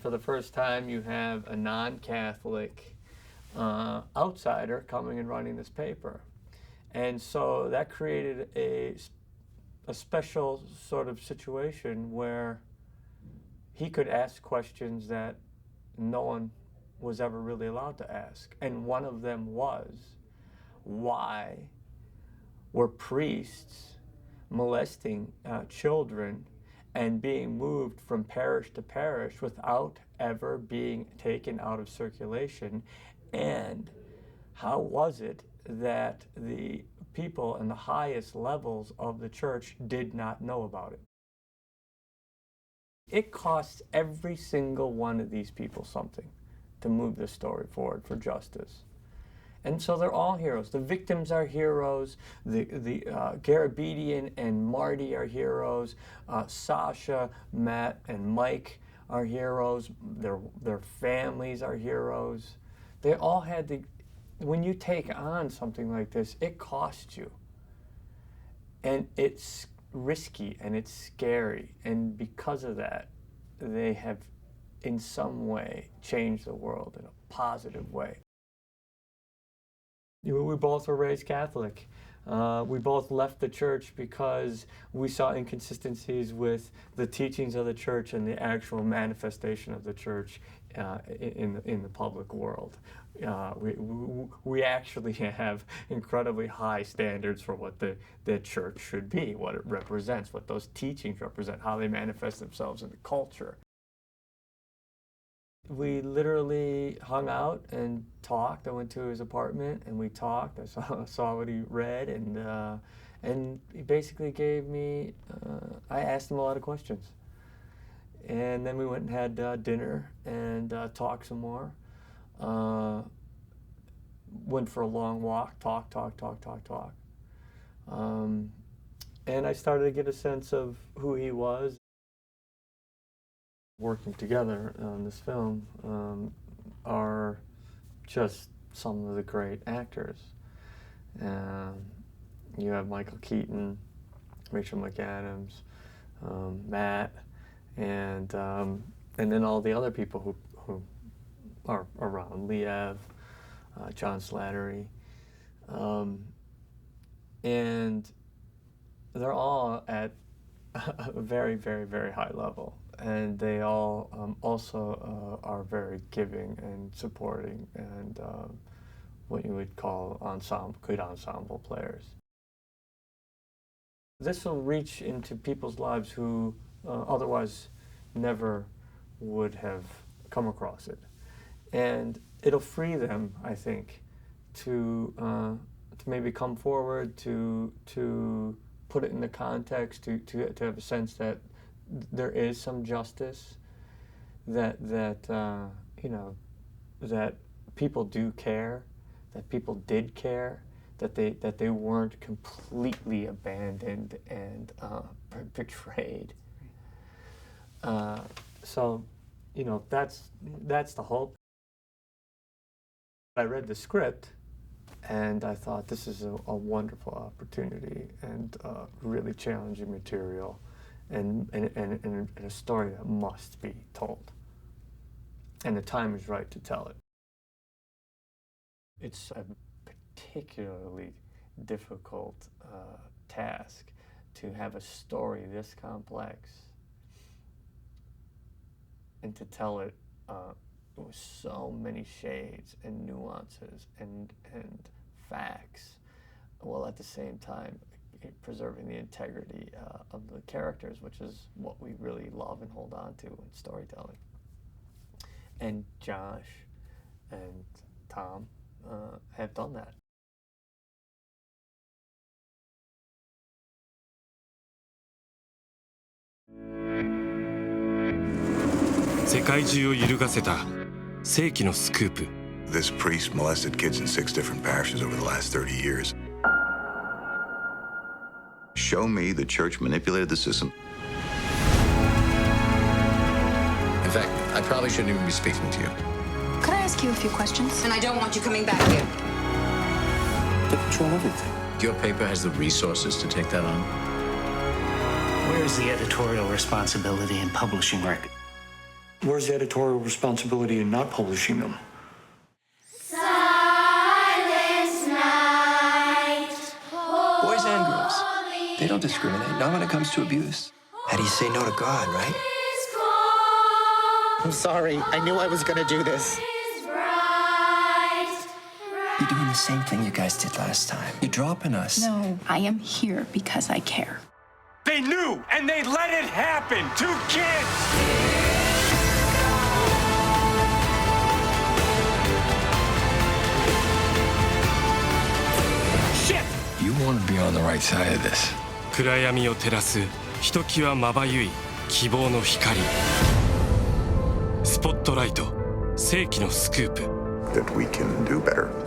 for the first time, you have a non-Catholic outsider coming and running this paper. And so that created a special sort of situation where he could ask questions that no one was ever really allowed to ask. And one of them was, why were priests molesting children and being moved from parish to parish without ever being taken out of circulation? And how was it that the people in the highest levels of the church did not know about it? It costs every single one of these people something to move this story forward for justice. And so they're all heroes. The victims are heroes. The Garabedian and Marty are heroes. Sasha, Matt, and Mike are heroes. Their families are heroes. They all had to. When you take on something like this, it costs you. And it's risky and it's scary. And because of that, they have in some way changed the world in a positive way. We both were raised Catholic. We both left the church because we saw inconsistencies with the teachings of the church and the actual manifestation of the church in the public world. We actually have incredibly high standards for what the church should be, what it represents, what those teachings represent, how they manifest themselves in the culture. We literally hung out and talked. I went to his apartment and we talked. I saw what he read, and he basically gave me. I asked him a lot of questions, and then we went and had dinner and talked some more. Went for a long walk. Talk. And I started to get a sense of who he was. Working together on this film are just some of the great actors. You have Michael Keaton, Rachel McAdams, Matt, and then all the other people who are around, Liev, John Slattery, and they're all at a very, very, very high level. And they all also are very giving and supporting and what you would call good ensemble players. This will reach into people's lives who otherwise never would have come across it. And it'll free them, I think, to maybe come forward, to put it in the context, to have a sense that there is some justice, that people do care, that people did care, that they weren't completely abandoned and betrayed. So, that's the hope. I read the script, and I thought this is a wonderful opportunity and really challenging material. And a story that must be told. And the time is right to tell it. It's a particularly difficult task to have a story this complex and to tell it with so many shades and nuances and facts, while at the same time preserving the integrity of the characters, which is what we really love and hold on to in storytelling. And Josh and Tom have done that. 世界中を揺るがせた世紀のスクープ。 This priest molested kids in 6 different parishes over the last 30 years. Show me the church manipulated the system. In fact, I probably shouldn't even be speaking to you. Could I ask you a few questions? And I don't want you coming back here. They control everything. Your paper has the resources to take that on. Where's the editorial responsibility in publishing record? Where's the editorial responsibility in not publishing them? Boys and girls, they don't discriminate, not when it comes to abuse. How do you say no to God, right? I'm sorry. I knew I was gonna do this. You're doing the same thing you guys did last time. You're dropping us. No, I am here because I care. They knew, and they let it happen. 2 kids. Shit! You want to be on the right side of this. 暗闇を照らすひときわまばゆい希望の光。スポットライト、世紀のスクープ。That we can do better.